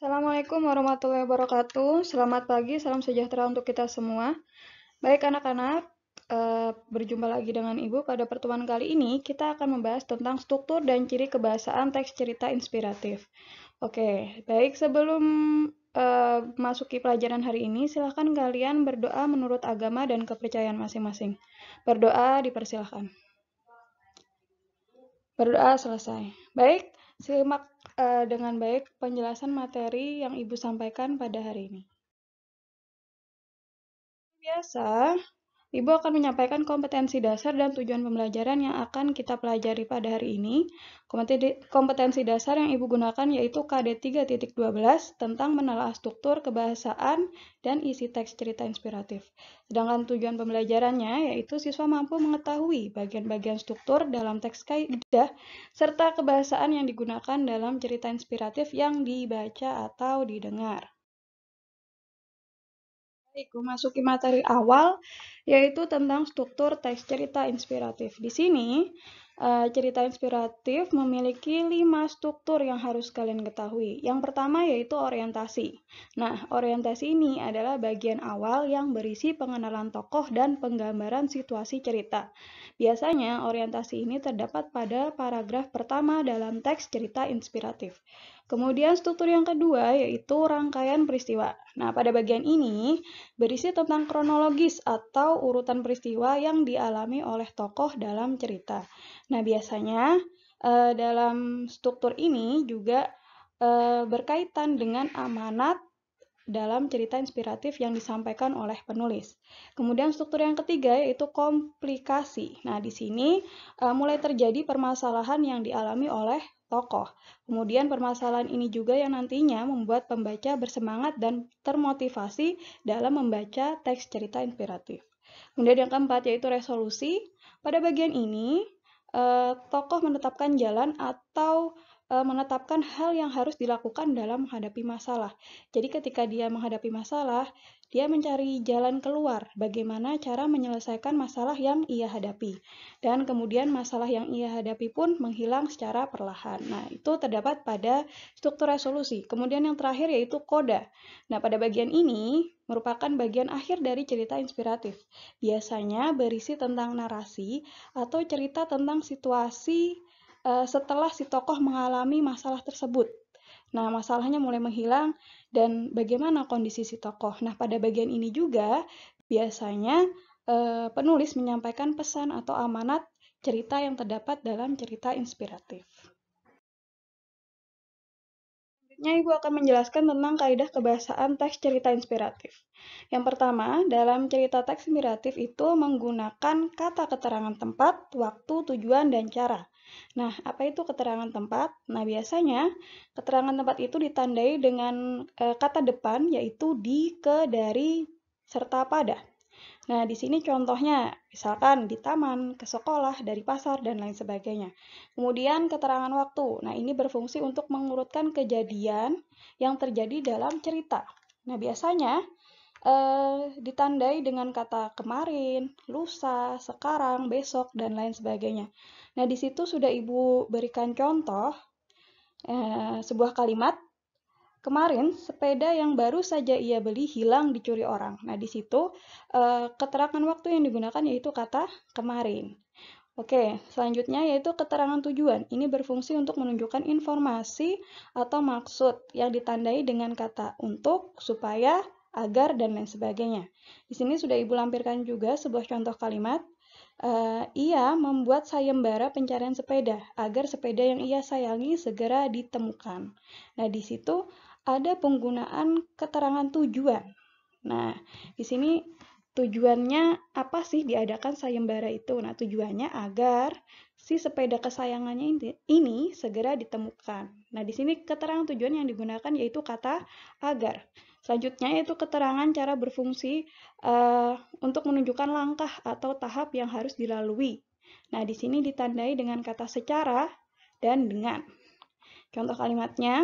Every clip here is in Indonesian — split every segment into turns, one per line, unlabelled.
Assalamualaikum warahmatullahi wabarakatuh. Selamat pagi, salam sejahtera untuk kita semua. Baik anak-anak, berjumpa lagi dengan Ibu. Pada pertemuan kali ini, kita akan membahas tentang struktur dan ciri kebahasaan teks cerita inspiratif. Oke, baik sebelum masuki pelajaran hari ini, silahkan kalian berdoa menurut agama dan kepercayaan masing-masing. Berdoa dipersilahkan. Berdoa selesai. Baik, simak dengan baik penjelasan materi yang Ibu sampaikan pada hari ini. Biasa, Ibu akan menyampaikan kompetensi dasar dan tujuan pembelajaran yang akan kita pelajari pada hari ini. Kompetensi dasar yang Ibu gunakan yaitu KD 3.12 tentang menelaah struktur kebahasaan dan isi teks cerita inspiratif. Sedangkan tujuan pembelajarannya yaitu siswa mampu mengetahui bagian-bagian struktur dalam teks kaidah serta kebahasaan yang digunakan dalam cerita inspiratif yang dibaca atau didengar. Baik, memasuki materi awal, yaitu tentang struktur teks cerita inspiratif. Di sini, cerita inspiratif memiliki 5 struktur yang harus kalian ketahui. Yang pertama yaitu orientasi. Nah, orientasi ini adalah bagian awal yang berisi pengenalan tokoh dan penggambaran situasi cerita. Biasanya, orientasi ini terdapat pada paragraf pertama dalam teks cerita inspiratif. Kemudian struktur yang kedua yaitu rangkaian peristiwa. Nah, pada bagian ini berisi tentang kronologis atau urutan peristiwa yang dialami oleh tokoh dalam cerita. Nah, biasanya dalam struktur ini juga berkaitan dengan amanat dalam cerita inspiratif yang disampaikan oleh penulis. Kemudian struktur yang ketiga yaitu komplikasi. Nah, di sini mulai terjadi permasalahan yang dialami oleh tokoh. Kemudian permasalahan ini juga yang nantinya membuat pembaca bersemangat dan termotivasi dalam membaca teks cerita inspiratif. Kemudian yang keempat yaitu resolusi. Pada bagian ini, tokoh menetapkan jalan atau menetapkan hal yang harus dilakukan dalam menghadapi masalah. Jadi ketika dia menghadapi masalah, dia mencari jalan keluar, bagaimana cara menyelesaikan masalah yang ia hadapi. Dan kemudian masalah yang ia hadapi pun menghilang secara perlahan. Nah, itu terdapat pada struktur resolusi. Kemudian yang terakhir yaitu koda. Nah, pada bagian ini merupakan bagian akhir dari cerita inspiratif. Biasanya berisi tentang narasi atau cerita tentang situasi setelah si tokoh mengalami masalah tersebut. Nah, masalahnya mulai menghilang dan bagaimana kondisi si tokoh. Nah, pada bagian ini juga biasanya penulis menyampaikan pesan atau amanat cerita yang terdapat dalam cerita inspiratif. Selanjutnya, Ibu akan menjelaskan tentang kaidah kebahasaan teks cerita inspiratif. Yang pertama, dalam cerita teks inspiratif itu menggunakan kata keterangan tempat, waktu, tujuan, dan cara. Nah, apa itu keterangan tempat? Nah, biasanya keterangan tempat itu ditandai dengan kata depan, yaitu di, ke, dari, serta pada. Nah, di sini contohnya, misalkan di taman, ke sekolah, dari pasar, dan lain sebagainya. Kemudian keterangan waktu. Nah, ini berfungsi untuk mengurutkan kejadian yang terjadi dalam cerita. Nah, biasanya ditandai dengan kata kemarin, lusa, sekarang, besok, dan lain sebagainya. Nah, di situ sudah Ibu berikan contoh sebuah kalimat. Kemarin, sepeda yang baru saja ia beli hilang dicuri orang. Nah, di situ keterangan waktu yang digunakan yaitu kata kemarin. Oke, selanjutnya yaitu keterangan tujuan. Ini berfungsi untuk menunjukkan informasi atau maksud yang ditandai dengan kata untuk, supaya, agar, dan lain sebagainya. Di sini sudah Ibu lampirkan juga sebuah contoh kalimat. Ia membuat sayembara pencarian sepeda agar sepeda yang ia sayangi segera ditemukan. Nah, di situ ada penggunaan keterangan tujuan. Nah, di sini tujuannya apa sih diadakan sayembara itu? Nah, tujuannya agar si sepeda kesayangannya ini segera ditemukan. Nah, di sini keterangan tujuan yang digunakan yaitu kata agar. Selanjutnya yaitu keterangan cara berfungsi untuk menunjukkan langkah atau tahap yang harus dilalui. Nah, di sini ditandai dengan kata secara dan dengan. Contoh kalimatnya,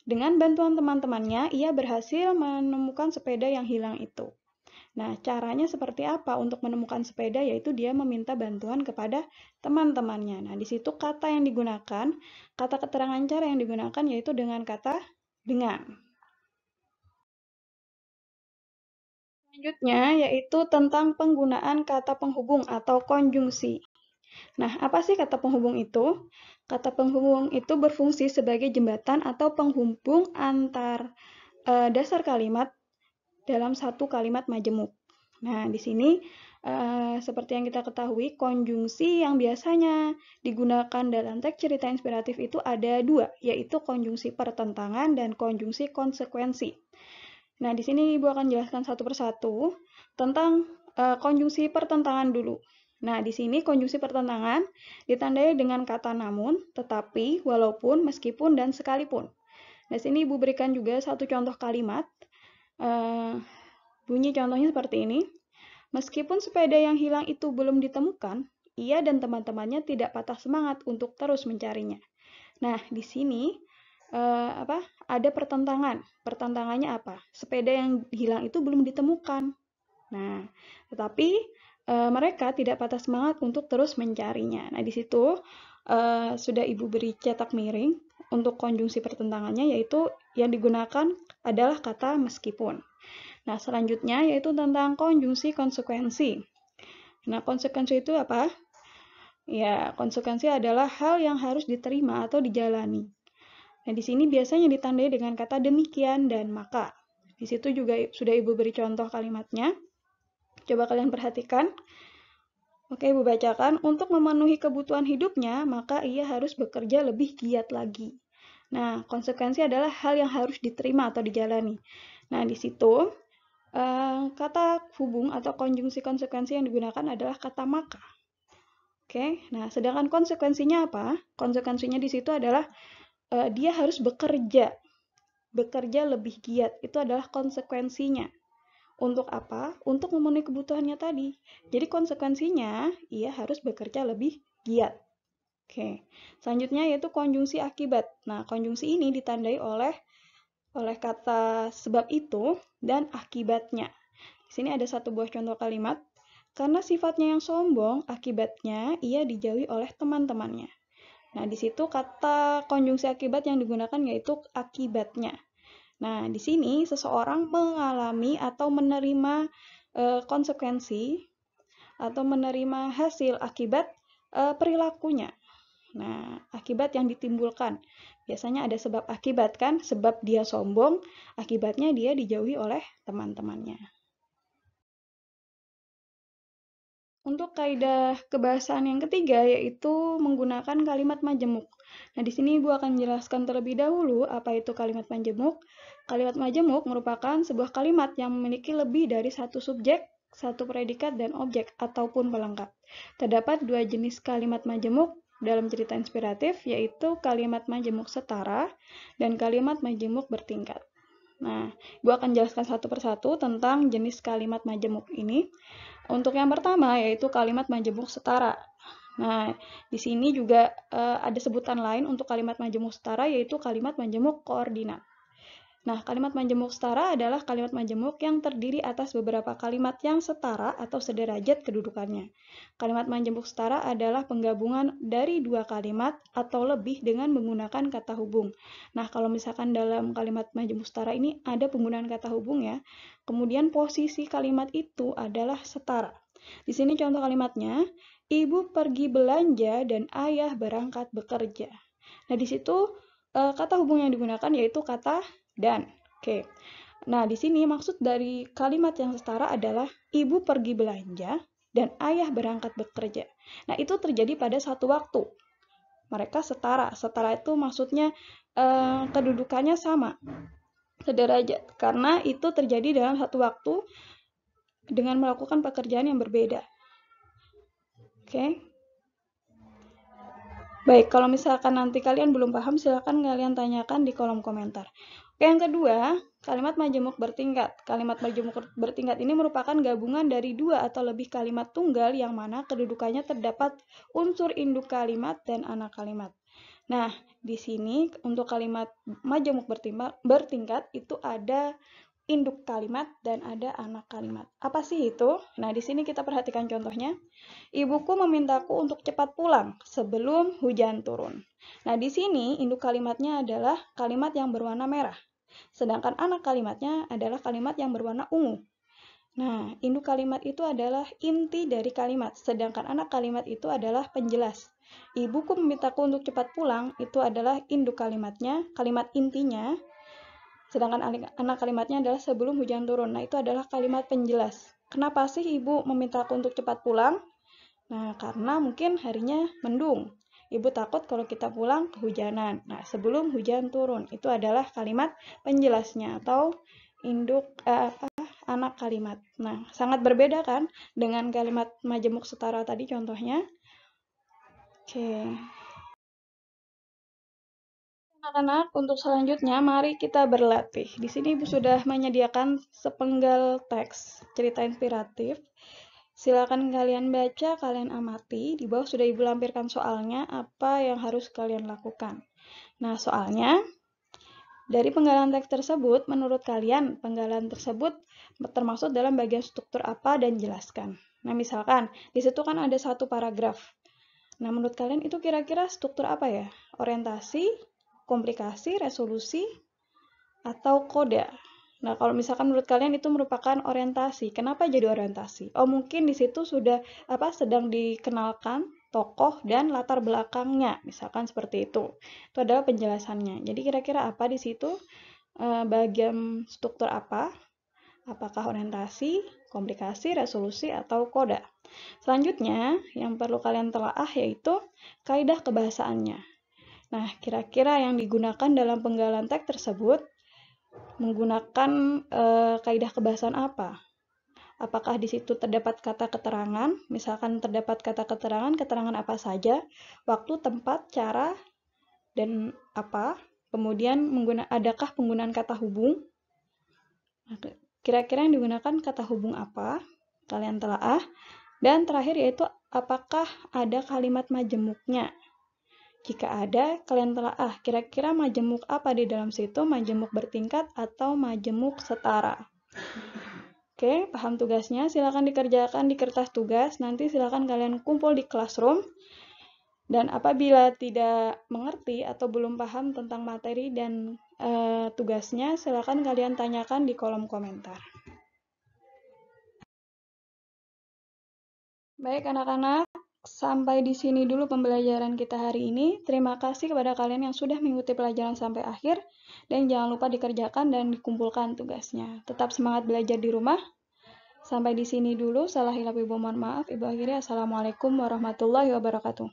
dengan bantuan teman-temannya, ia berhasil menemukan sepeda yang hilang itu. Nah, caranya seperti apa untuk menemukan sepeda? Yaitu dia meminta bantuan kepada teman-temannya. Nah, di situ kata yang digunakan, kata keterangan cara yang digunakan yaitu dengan kata dengan. Selanjutnya yaitu tentang penggunaan kata penghubung atau konjungsi. Nah, apa sih kata penghubung itu? Kata penghubung itu berfungsi sebagai jembatan atau penghubung antar dasar kalimat dalam satu kalimat majemuk. Nah, di sini seperti yang kita ketahui, konjungsi yang biasanya digunakan dalam teks cerita inspiratif itu ada dua, yaitu konjungsi pertentangan dan konjungsi konsekuensi. Nah, di sini Ibu akan jelaskan satu persatu tentang konjungsi pertentangan dulu. Nah, di sini konjungsi pertentangan ditandai dengan kata namun, tetapi, walaupun, meskipun, dan sekalipun. Nah, di sini Ibu berikan juga satu contoh kalimat. Bunyi contohnya seperti ini. Meskipun sepeda yang hilang itu belum ditemukan, ia dan teman-temannya tidak patah semangat untuk terus mencarinya. Nah, di sini ada pertentangan. Pertentangannya apa? Sepeda yang hilang itu belum ditemukan. Nah, tetapi mereka tidak patah semangat untuk terus mencarinya. Nah, di situ sudah Ibu beri cetak miring untuk konjungsi pertentangannya, yaitu yang digunakan adalah kata meskipun. Nah, selanjutnya yaitu tentang konjungsi konsekuensi. Nah, konsekuensi itu apa? Ya, konsekuensi adalah hal yang harus diterima atau dijalani. Nah, di sini biasanya ditandai dengan kata demikian dan maka. Di situ juga sudah Ibu beri contoh kalimatnya. Coba kalian perhatikan. Oke, Ibu bacakan. Untuk memenuhi kebutuhan hidupnya, maka ia harus bekerja lebih giat lagi. Nah, konsekuensi adalah hal yang harus diterima atau dijalani. Nah, di situ kata hubung atau konjungsi konsekuensi yang digunakan adalah kata maka. Oke, nah sedangkan konsekuensinya apa? Konsekuensinya di situ adalah dia harus bekerja lebih giat. Itu adalah konsekuensinya. Untuk apa? Untuk memenuhi kebutuhannya tadi. Jadi konsekuensinya ia harus bekerja lebih giat. Oke, selanjutnya yaitu konjungsi akibat. Nah, konjungsi ini ditandai oleh kata sebab itu dan akibatnya. Di sini ada satu buah contoh kalimat. Karena sifatnya yang sombong, akibatnya ia dijauhi oleh teman-temannya. Nah, di situ kata konjungsi akibat yang digunakan yaitu akibatnya. Nah, di sini seseorang mengalami atau menerima konsekuensi atau menerima hasil akibat perilakunya. Nah, akibat yang ditimbulkan. Biasanya ada sebab akibat kan, sebab dia sombong, akibatnya dia dijauhi oleh teman-temannya. Untuk kaidah kebahasaan yang ketiga yaitu menggunakan kalimat majemuk. Nah, di sini Ibu akan menjelaskan terlebih dahulu apa itu kalimat majemuk. Kalimat majemuk merupakan sebuah kalimat yang memiliki lebih dari satu subjek, satu predikat, dan objek ataupun pelengkap. Terdapat dua jenis kalimat majemuk dalam cerita inspiratif, yaitu kalimat majemuk setara dan kalimat majemuk bertingkat. Nah, Ibu akan jelaskan satu persatu tentang jenis kalimat majemuk ini. Untuk yang pertama, yaitu kalimat majemuk setara. Nah, di sini juga ada sebutan lain untuk kalimat majemuk setara, yaitu kalimat majemuk koordinat. Nah, kalimat majemuk setara adalah kalimat majemuk yang terdiri atas beberapa kalimat yang setara atau sederajat kedudukannya. Kalimat majemuk setara adalah penggabungan dari dua kalimat atau lebih dengan menggunakan kata hubung. Nah, kalau misalkan dalam kalimat majemuk setara ini ada penggunaan kata hubung ya, kemudian posisi kalimat itu adalah setara. Di sini contoh kalimatnya, ibu pergi belanja dan ayah berangkat bekerja. Nah, di situ kata hubung yang digunakan yaitu kata dan. Oke. Nah, di sini maksud dari kalimat yang setara adalah ibu pergi belanja dan ayah berangkat bekerja. Nah, itu terjadi pada satu waktu. Mereka setara. Setara itu maksudnya kedudukannya sama. Sederajat. Karena itu terjadi dalam satu waktu dengan melakukan pekerjaan yang berbeda. Oke. Baik, kalau misalkan nanti kalian belum paham, silakan kalian tanyakan di kolom komentar. Oke, yang kedua, kalimat majemuk bertingkat. Kalimat majemuk bertingkat ini merupakan gabungan dari dua atau lebih kalimat tunggal yang mana kedudukannya terdapat unsur induk kalimat dan anak kalimat. Nah, di sini untuk kalimat majemuk bertingkat itu ada induk kalimat dan ada anak kalimat. Apa sih itu? Nah, di sini kita perhatikan contohnya. Ibuku memintaku untuk cepat pulang sebelum hujan turun. Nah, di sini induk kalimatnya adalah kalimat yang berwarna merah. Sedangkan anak kalimatnya adalah kalimat yang berwarna ungu. Nah, induk kalimat itu adalah inti dari kalimat, sedangkan anak kalimat itu adalah penjelas. Ibuku memintaku untuk cepat pulang, itu adalah induk kalimatnya, kalimat intinya, sedangkan anak kalimatnya adalah sebelum hujan turun. Nah, itu adalah kalimat penjelas. Kenapa sih ibu memintaku untuk cepat pulang? Nah, karena mungkin harinya mendung. Ibu takut kalau kita pulang kehujanan. Nah, sebelum hujan turun, itu adalah kalimat penjelasnya atau induk anak kalimat. Nah, sangat berbeda kan dengan kalimat majemuk setara tadi contohnya. Oke. Anak-anak, untuk selanjutnya mari kita berlatih. Di sini Ibu sudah menyediakan sepenggal teks cerita inspiratif. Silakan kalian baca, kalian amati. Di bawah sudah Ibu lampirkan soalnya, apa yang harus kalian lakukan. Nah, soalnya dari penggalan teks tersebut, menurut kalian penggalan tersebut termasuk dalam bagian struktur apa dan jelaskan. Nah, misalkan di situ kan ada satu paragraf. Nah, menurut kalian itu kira-kira struktur apa ya? Orientasi, komplikasi, resolusi, atau koda. Nah, kalau misalkan menurut kalian itu merupakan orientasi, kenapa jadi orientasi? Oh, mungkin di situ sudah sedang dikenalkan tokoh dan latar belakangnya, misalkan seperti itu. Itu adalah penjelasannya. Jadi kira-kira apa di situ? Bagian struktur apa? Apakah orientasi, komplikasi, resolusi, atau koda? Selanjutnya, yang perlu kalian telaah yaitu kaidah kebahasaannya. Nah, kira-kira yang digunakan dalam penggalan teks tersebut menggunakan kaidah kebahasaan apa? Apakah di situ terdapat kata keterangan? Misalkan terdapat kata keterangan, keterangan apa saja? Waktu, tempat, cara, dan apa? Kemudian adakah penggunaan kata hubung? Kira-kira yang digunakan kata hubung apa? Kalian telaah. Dan terakhir yaitu apakah ada kalimat majemuknya? Jika ada, kalian telaah kira-kira majemuk apa di dalam situ, majemuk bertingkat atau majemuk setara. Oke, paham tugasnya? Silakan dikerjakan di kertas tugas. Nanti silakan kalian kumpul di classroom. Dan apabila tidak mengerti atau belum paham tentang materi dan tugasnya, silakan kalian tanyakan di kolom komentar. Baik anak-anak, sampai di sini dulu pembelajaran kita hari ini. Terima kasih kepada kalian yang sudah mengikuti pelajaran sampai akhir. Dan jangan lupa dikerjakan dan dikumpulkan tugasnya. Tetap semangat belajar di rumah. Sampai di sini dulu. Salah hilap Ibu mohon maaf. Ibu akhiri. Assalamualaikum warahmatullahi wabarakatuh.